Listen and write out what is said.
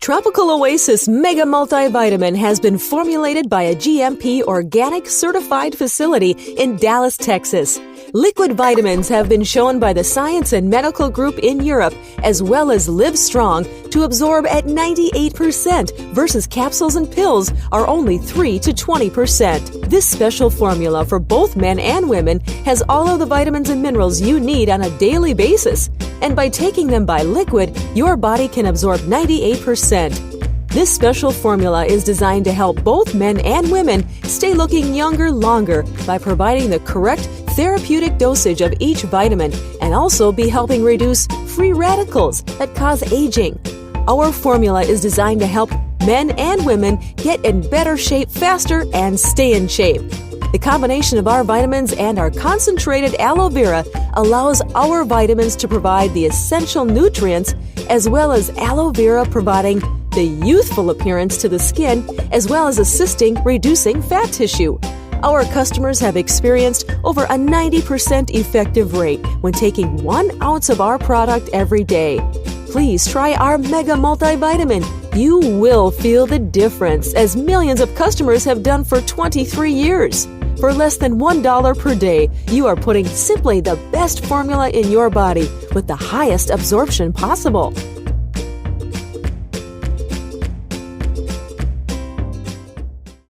Tropical Oasis Mega Multivitamin has been formulated by a GMP organic certified facility in Dallas, Texas. Liquid vitamins have been shown by the Science and Medical Group in Europe, as well as Live Strong, to absorb at 98% versus capsules and pills are only 3 to 20%. This special formula for both men and women has all of the vitamins and minerals you need on a daily basis. And by taking them by liquid, your body can absorb 98%. This special formula is designed to help both men and women stay looking younger longer by providing the correct therapeutic dosage of each vitamin and also be helping reduce free radicals that cause aging. Our formula is designed to help men and women get in better shape faster and stay in shape. The combination of our vitamins and our concentrated aloe vera allows our vitamins to provide the essential nutrients, as well as aloe vera providing the youthful appearance to the skin, as well as assisting reducing fat tissue. Our customers have experienced over a 90% effective rate when taking 1 ounce of our product every day. Please try our Mega Multivitamin. You will feel the difference, as millions of customers have done for 23 years. For less than $1 per day, you are putting simply the best formula in your body with the highest absorption possible.